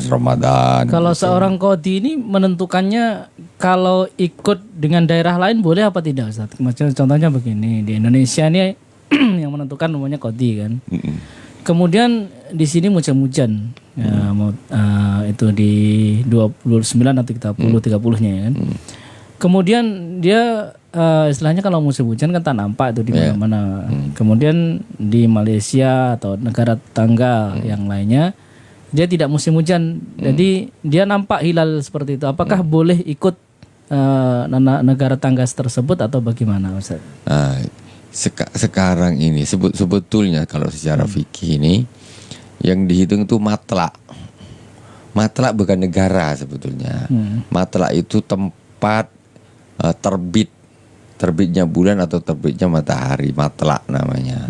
Ramadan. Kalau seorang qadhi ini menentukannya kalau ikut dengan daerah lain boleh apa tidak Ustaz? Macam contohnya begini, di Indonesia ini yang menentukan namanya qadhi kan. Kemudian di sini musim hujan. Ya, itu di 29 atau 30-nya ya kan. Kemudian dia istilahnya kalau musim hujan kan tak nampak itu di mana-mana. Kemudian di Malaysia atau negara tetangga yang lainnya dia tidak musim hujan, jadi dia nampak hilal seperti itu. Apakah boleh ikut negara tangga tersebut atau bagaimana, Ustaz? Sekarang ini sebetulnya kalau secara fikih ini yang dihitung itu matlak. Matlak bukan negara sebetulnya. Matlak itu tempat terbitnya bulan atau terbitnya matahari, matlak namanya.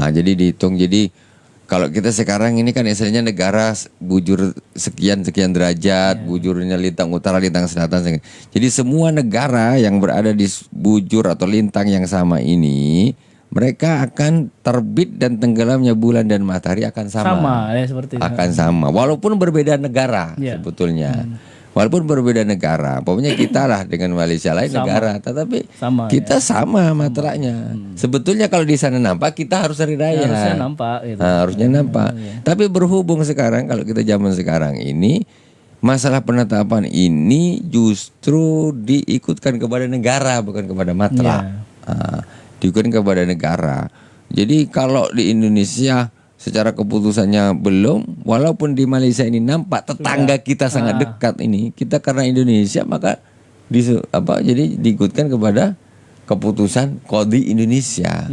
Jadi dihitung. Jadi kalau kita sekarang ini kan istilahnya negara bujur sekian derajat, bujurnya lintang utara, lintang selatan. Jadi semua negara yang berada di bujur atau lintang yang sama ini, mereka akan terbit dan tenggelamnya bulan dan matahari akan sama. Seperti itu. Akan sama, walaupun berbeda negara sebetulnya. Walaupun berbeda negara, pokoknya kita lah dengan Malaysia lain negara, tetapi kita sama matlaknya. Sebetulnya kalau di sana nampak, kita harus hari raya. Harusnya nampak. Gitu. Harusnya nampak. Tapi berhubung sekarang kalau kita zaman sekarang ini, masalah penetapan ini justru diikutkan kepada negara bukan kepada matlak. Diikutkan kepada negara. Jadi kalau di Indonesia secara keputusannya belum, walaupun di Malaysia ini nampak tetangga kita sangat dekat ini, kita karena Indonesia maka jadi diikutkan kepada keputusan qadhi Indonesia.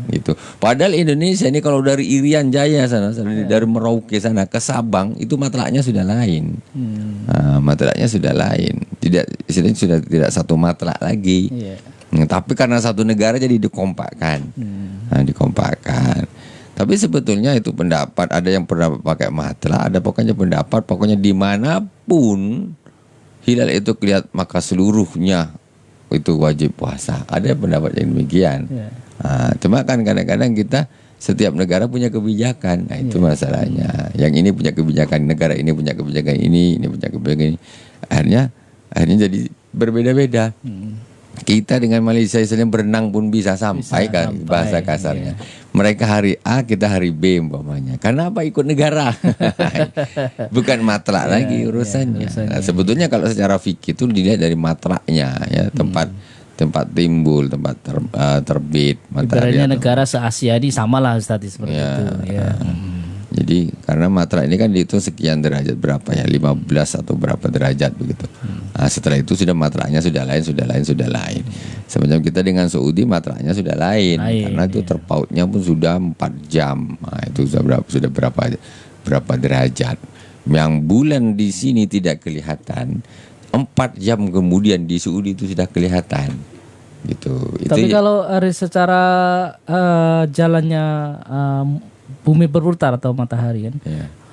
Gitu. Padahal Indonesia ini kalau dari Irian Jaya sana dari Merauke sana ke Sabang itu matlaknya sudah lain. Matlaknya sudah lain. Sudah tidak satu matlak lagi. Tapi karena satu negara jadi dikompakkan. Dikompakkan. Tapi sebetulnya itu pendapat, ada yang pendapat pakai matlak, ada pokoknya dimanapun hilal itu kelihatan maka seluruhnya itu wajib puasa. Ada pendapat yang demikian. Cuma kan kadang-kadang kita setiap negara punya kebijakan, itu masalahnya. Yang ini punya kebijakan, negara ini punya kebijakan ini punya kebijakan ini. Akhirnya jadi berbeda-beda. Kita dengan Malaysia istilahnya berenang pun bisa sampai kan bahasa kasarnya. Mereka hari A, kita hari B umpamanya. Karena apa? Ikut negara. Bukan matlak lagi urusannya. Nah, sebetulnya kalau secara fikih itu dilihat dari matlaknya ya, tempat timbul, tempat terbit matahari. Ibaratnya negara se-Asia ini samalah Ustaz seperti itu. Jadi karena matlak ini kan dihitung sekian derajat berapa ya, 15 atau berapa derajat begitu. Setelah itu sudah matlaknya sudah lain. Semacam kita dengan Saudi matlaknya sudah lain. Karena itu terpautnya pun sudah 4 jam. Itu sudah berapa derajat. Yang bulan di sini tidak kelihatan, 4 jam kemudian di Saudi itu sudah kelihatan. Gitu. Tapi kalau secara jalannya bumi berputar atau matahari kan,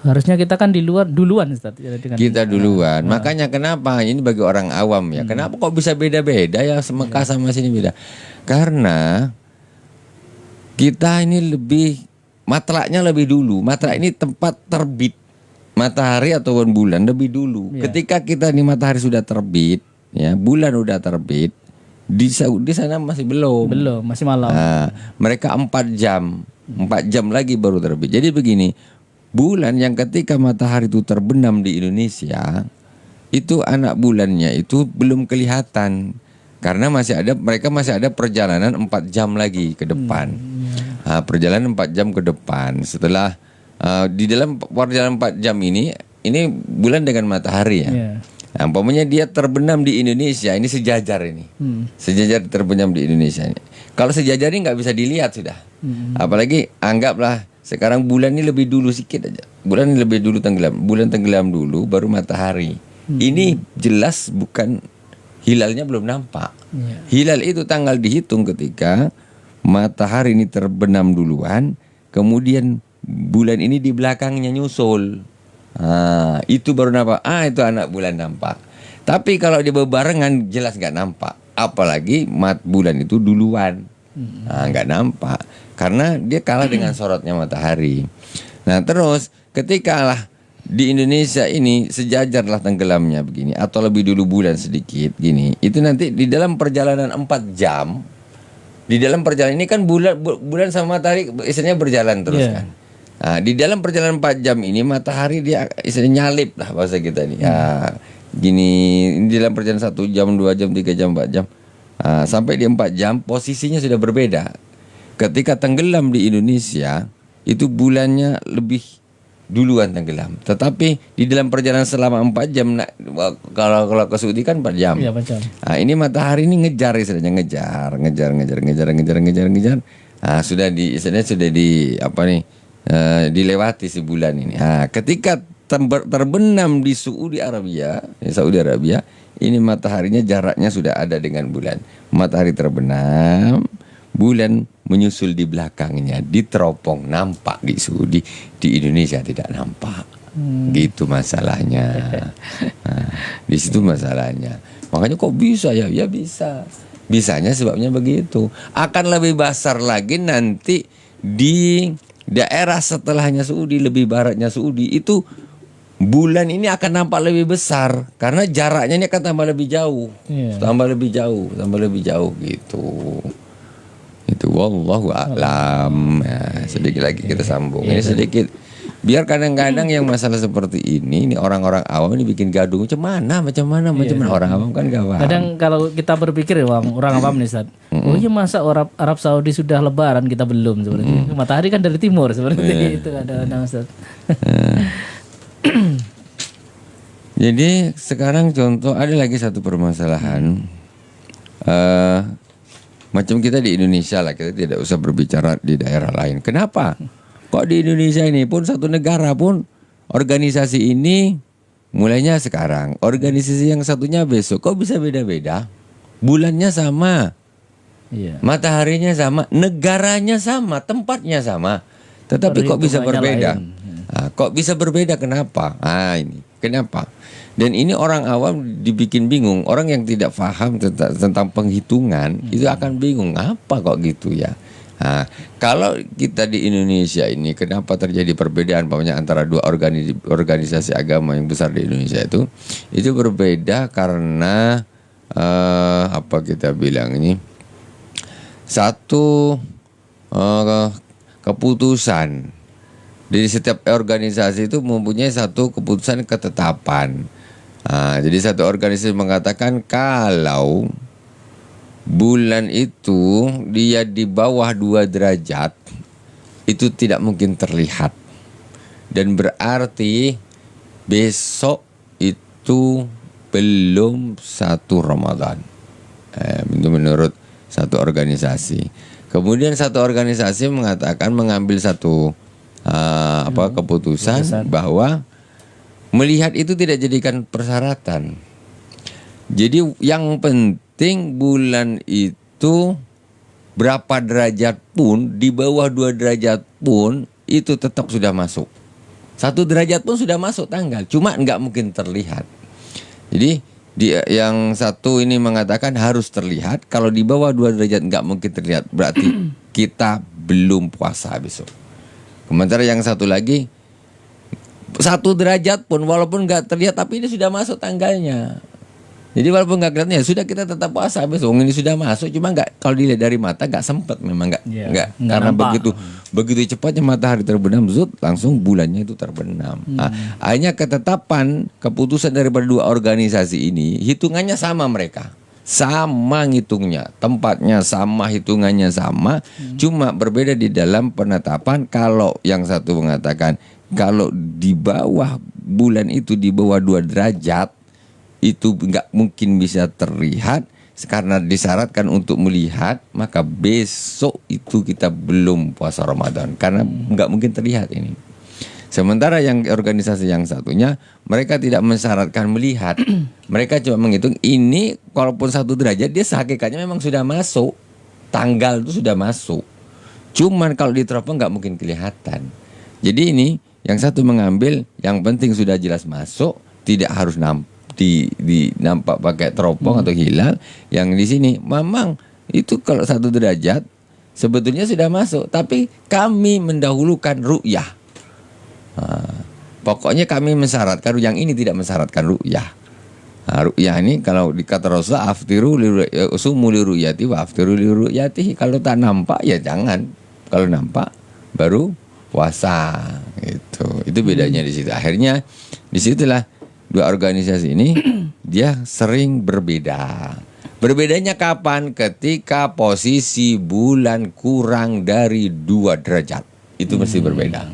harusnya kita kan di luar duluan Ustaz. Kita duluan. Makanya kenapa ini bagi orang awam ya, kenapa kok bisa beda-beda ya, Mekah sama sini beda? Karena kita ini matlaknya lebih dulu. Matlak ini tempat terbit matahari ataupun bulan lebih dulu. Ketika kita nih matahari sudah terbit, ya bulan sudah terbit, di sana masih belum, masih malam. Mereka 4 jam lagi baru terbit. Jadi begini, bulan yang ketika matahari itu terbenam di Indonesia, itu anak bulannya itu belum kelihatan karena mereka masih ada perjalanan 4 jam lagi ke depan. Perjalanan 4 jam ke depan. Setelah di dalam perjalanan 4 jam ini bulan dengan matahari ya. Nah, umpamanya dia terbenam di Indonesia, ini sejajar ini. Sejajar terbenam di Indonesia ini. Kalau sejajar ini nggak bisa dilihat sudah. Apalagi anggaplah sekarang bulan ini lebih dulu sedikit aja. Bulan ini lebih dulu tenggelam. Bulan tenggelam dulu baru matahari. Ini jelas bukan, hilalnya belum nampak. Hilal itu tanggal dihitung ketika matahari ini terbenam duluan, kemudian bulan ini di belakangnya nyusul. Itu baru nampak. Itu anak bulan nampak. Tapi kalau dia berbarengan jelas nggak nampak. Apalagi bulan itu duluan, nggak nampak karena dia kalah dengan sorotnya matahari. Nah terus ketika di Indonesia ini sejajarlah tenggelamnya begini atau lebih dulu bulan sedikit gini. Itu nanti di dalam perjalanan 4 jam. Di dalam perjalanan ini kan bulan sama matahari istilahnya berjalan terus kan. Nah, di dalam perjalanan 4 jam ini matahari dia istilahnya nyalip lah bahasa kita nih. Ya, gini di dalam perjalanan 1 jam, 2 jam, 3 jam, 4 jam. Sampai di 4 jam posisinya sudah berbeda. Ketika tenggelam di Indonesia itu bulannya lebih duluan tenggelam. Tetapi di dalam perjalanan selama 4 jam, kalau ke Saudi kan 4 jam. Iya, 4 jam. Ini matahari ini ngejar istilahnya, ngejar. Sudah dilewati si bulan ini. Ketika terbenam di Saudi Arabia, ini mataharinya jaraknya sudah ada dengan bulan. Matahari terbenam, bulan menyusul di belakangnya, diteropong, nampak di Saudi, di Indonesia tidak nampak. Gitu masalahnya. Di situ masalahnya. Makanya kok bisa ya? Ya bisa. Bisanya sebabnya begitu. Akan lebih besar lagi nanti di daerah setelahnya Saudi, lebih baratnya Saudi itu bulan ini akan nampak lebih besar karena jaraknya ini akan tambah lebih jauh. Tambah lebih jauh gitu. Itu wallahu a'lam. Sedikit lagi kita sambung. Ini sedikit biar kadang-kadang yang masalah seperti ini orang-orang awam ini bikin gaduh macam mana orang awam kan gak paham. Kadang kalau kita berpikir ya orang awam nih Ustaz. Oh iya masa Arab Saudi sudah lebaran kita belum sebenarnya. Matahari kan dari timur seperti itu ada Ustaz. Jadi sekarang contoh ada lagi satu permasalahan. Macam kita di Indonesia lah, kita tidak usah berbicara di daerah lain. Kenapa? Kok di Indonesia ini pun satu negara pun organisasi ini mulainya sekarang, organisasi yang satunya besok, kok bisa beda-beda? Bulannya sama, mataharinya sama, negaranya sama, tempatnya sama, tetapi kok bisa berbeda? Kok bisa berbeda? Kenapa? Ini kenapa? Dan ini orang awam dibikin bingung. Orang yang tidak paham tentang penghitungan itu akan bingung. Apa kok gitu ya? Kalau kita di Indonesia ini kenapa terjadi perbedaan antara dua organisasi agama yang besar di Indonesia itu berbeda karena apa kita bilang ini satu keputusan. Jadi setiap organisasi itu mempunyai satu keputusan ketetapan. Jadi satu organisasi mengatakan kalau bulan itu dia di bawah 2 derajat itu tidak mungkin terlihat dan berarti besok itu belum 1 Ramadan. Itu menurut satu organisasi. Kemudian satu organisasi mengatakan mengambil satu keputusan bahwa melihat itu tidak jadikan persyaratan. Jadi yang penting bulan itu berapa derajat pun, di bawah 2 derajat pun itu tetap sudah masuk. 1 derajat pun sudah masuk tanggal, cuma nggak mungkin terlihat. Jadi yang satu ini mengatakan harus terlihat, kalau di bawah 2 derajat nggak mungkin terlihat, berarti kita belum puasa besok. Sementara yang satu lagi 1 derajat pun walaupun nggak terlihat tapi ini sudah masuk tanggalnya. Jadi walaupun nggak kelihatan ya sudah kita tetap puasa besok. Ini sudah masuk, cuma nggak, kalau dilihat dari mata nggak sempat, memang nggak karena nampak. begitu cepatnya matahari terbenam, langsung bulannya itu terbenam. Hanya ketetapan keputusan daripada 2 organisasi ini hitungannya sama mereka. Sama ngitungnya, tempatnya sama, hitungannya sama, cuma berbeda di dalam penetapan. Kalau yang satu mengatakan kalau di bawah bulan itu di bawah 2 derajat itu nggak mungkin bisa terlihat karena disyaratkan untuk melihat, maka besok itu kita belum puasa Ramadan karena nggak mungkin terlihat ini. Sementara yang organisasi yang satunya mereka tidak mensyaratkan melihat. Mereka cuma menghitung ini walaupun 1 derajat dia hakikatnya memang sudah masuk. Tanggal itu sudah masuk. Cuman kalau diteropong nggak mungkin kelihatan. Jadi ini yang satu mengambil yang penting sudah jelas masuk, tidak harus nampak pakai teropong atau hilal. Yang di sini memang itu kalau 1 derajat sebetulnya sudah masuk, tapi kami mendahulukan ru'yah. Pokoknya kami mensyaratkan, yang ini tidak mensyaratkan ru'yah. Nah, ru'yah ini kalau dikata Rasulullah aftiru usumu li ru'yati wa aftiru li ru'yati. Kalau tak nampak ya jangan. Kalau nampak baru puasa. Itu bedanya di situ. Akhirnya disitulah dua organisasi ini dia sering berbeda. Berbedanya kapan? Ketika posisi bulan kurang dari 2 derajat. Itu mesti berbeda.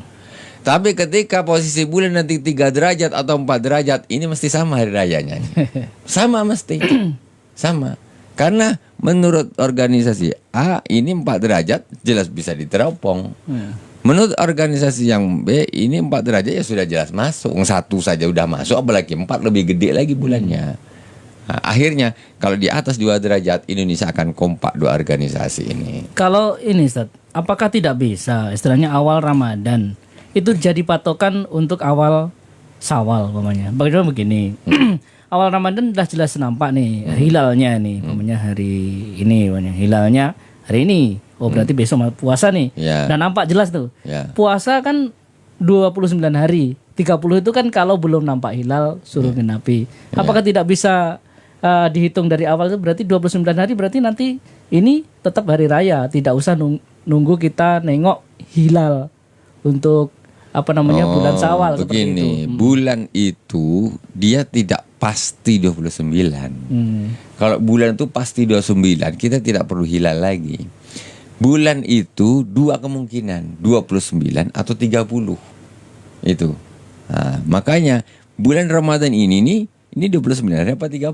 Tapi ketika posisi bulan nanti 3 derajat atau 4 derajat, ini mesti sama hari rayanya. Sama mesti. Sama. Karena menurut organisasi A, ini 4 derajat jelas bisa diteropong. Menurut organisasi yang B, ini 4 derajat ya sudah jelas masuk. 1 saja udah masuk, apalagi 4 lebih gede lagi bulannya. Nah, akhirnya kalau di atas 2 derajat, Indonesia akan kompak dua organisasi ini. Kalau ini Ustaz, apakah tidak bisa istilahnya awal Ramadan itu jadi patokan untuk awal Syawal umpamanya? Bagaimana begini? Awal Ramadan sudah jelas nampak nih hilalnya nih, umpamanya hari ini, umpamanya hilalnya hari ini. Oh berarti besok puasa nih. Dan nampak jelas tuh. Puasa kan 29 hari. 30 itu kan kalau belum nampak hilal suruh genapi. Apakah tidak bisa dihitung dari awal itu? Berarti 29 hari berarti nanti ini tetap hari raya, tidak usah nunggu kita nengok hilal untuk bulan Syawal. Begini, bulan itu dia tidak pasti 29. Kalau bulan itu pasti 29, kita tidak perlu hilal lagi. Bulan itu 2 kemungkinan, 29 atau 30. Itu. Nah, makanya bulan Ramadan ini 29 hari apa 30.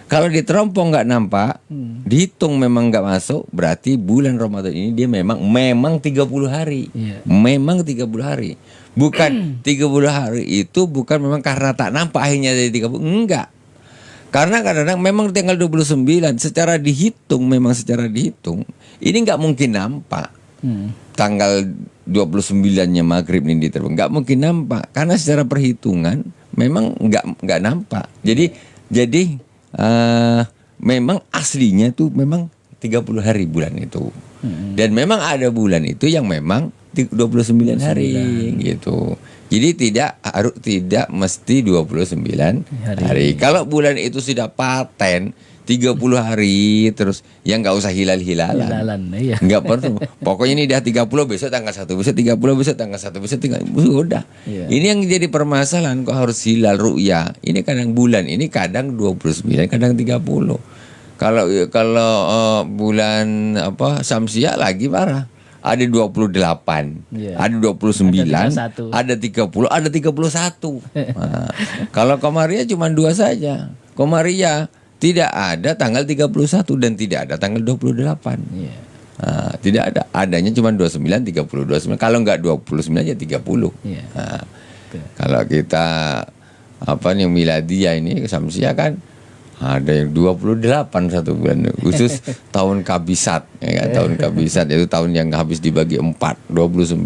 Kalau diterompong nggak nampak, dihitung memang nggak masuk, berarti bulan Ramadan ini dia memang 30 hari. Memang 30 hari. Bukan 30 hari itu bukan memang karena tak nampak akhirnya dari 30. Enggak. Karena kadang-kadang memang tanggal 29 secara dihitung ini nggak mungkin nampak. Tanggal 29-nya maghrib ini diterbang, nggak mungkin nampak karena secara perhitungan memang nggak nampak. Jadi memang aslinya tuh memang 30 hari bulan itu. Dan memang ada bulan itu yang memang 29 hari gitu. Jadi tidak mesti 29 hari. Kalau bulan itu sudah paten 30 hari terus yang nggak usah hilal-hilalan. Iya. Nggak perlu. Pokoknya ini dah 30 besok tanggal 1, besok 30 besok tanggal 1, besok 30 udah. Iya. Ini yang jadi permasalahan kok harus hilal ru'yah. Ini kadang bulan, ini kadang 29, kadang 30. Kalau bulan Syamsiah lagi parah. Ada 28, ada 29, ada 30, ada 31. Nah, kalau Komariah cuma 2 saja. Komariah tidak ada tanggal 31 dan tidak ada tanggal 28. Nah, tidak ada. Adanya cuma 29, 30, 29. Kalau enggak 29 ya 30. Nah, kalau kita Miladiyah ini Syamsiah kan ada yang 28 satu bulan khusus tahun kabisat tahun kabisat itu tahun yang habis dibagi 4, 29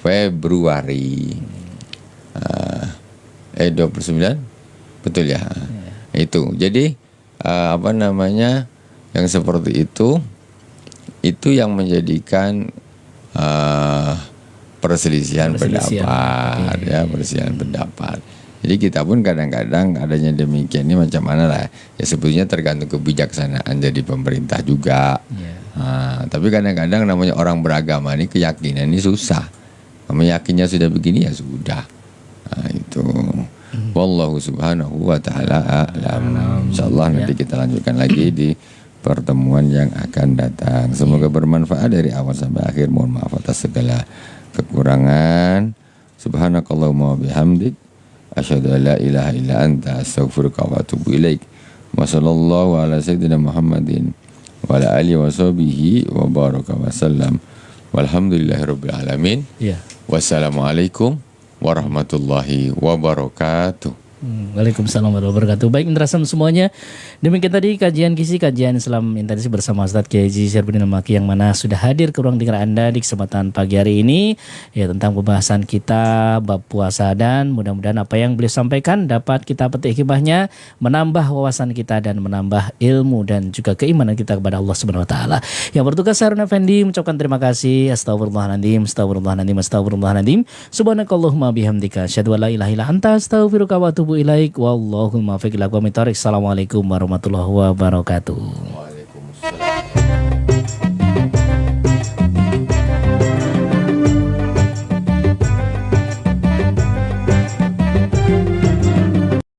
Februari 29 betul ya. Itu jadi yang seperti itu yang menjadikan perselisihan pendapat ya, perselisihan pendapat. Jadi kita pun kadang-kadang adanya demikian ini macam mana lah ya, sebetulnya tergantung kebijaksanaan dari pemerintah juga. Nah, tapi kadang-kadang namanya orang beragama ini keyakinan ini susah. Yakinnya sudah begini ya sudah. Nah, itu. Wallahu subhanahu wa ta'ala a'lam. Insyaallah nanti kita lanjutkan lagi di pertemuan yang akan datang. Semoga bermanfaat dari awal sampai akhir. Mohon maaf atas segala kekurangan. Subhanakallahumma wa bihamdik asyhadu an la ilaha illa anta astaghfiruka wa atubu ilaik. Wa sallallahu ala sayyidina Muhammadin wa ala alihi wa sahbihi wa baraka wa sallam. Walhamdulillahirabbil alamin. Wassalamualaikum warahmatullahi wabarakatuh. Waalaikumsalam warahmatullahi wabarakatuh. Baik indrasam semuanya, demikian tadi kajian Islam intensif bersama Ustadz Kiai Haji Syarifudin Al-Malki yang mana sudah hadir ke ruang dengar Anda di kesempatan pagi hari ini ya tentang pembahasan kita bab puasa, dan mudah-mudahan apa yang beliau sampaikan dapat kita petik hikmahnya, menambah wawasan kita dan menambah ilmu dan juga keimanan kita kepada Allah Subhanahu wa taala. Yang bertugas Harun Effendi mengucapkan terima kasih. Astagfirullahaladzim, astagfirullahaladzim, astagfirullahaladzim. Subhanakallahumma bihamdika asyhadu an la ilaha illa anta astaghfiruka wa atubu ilaik. Wallahul muwaffiq ila aqwamit thoriq. Assalamualaikum warahmatullahi wabarakatuh.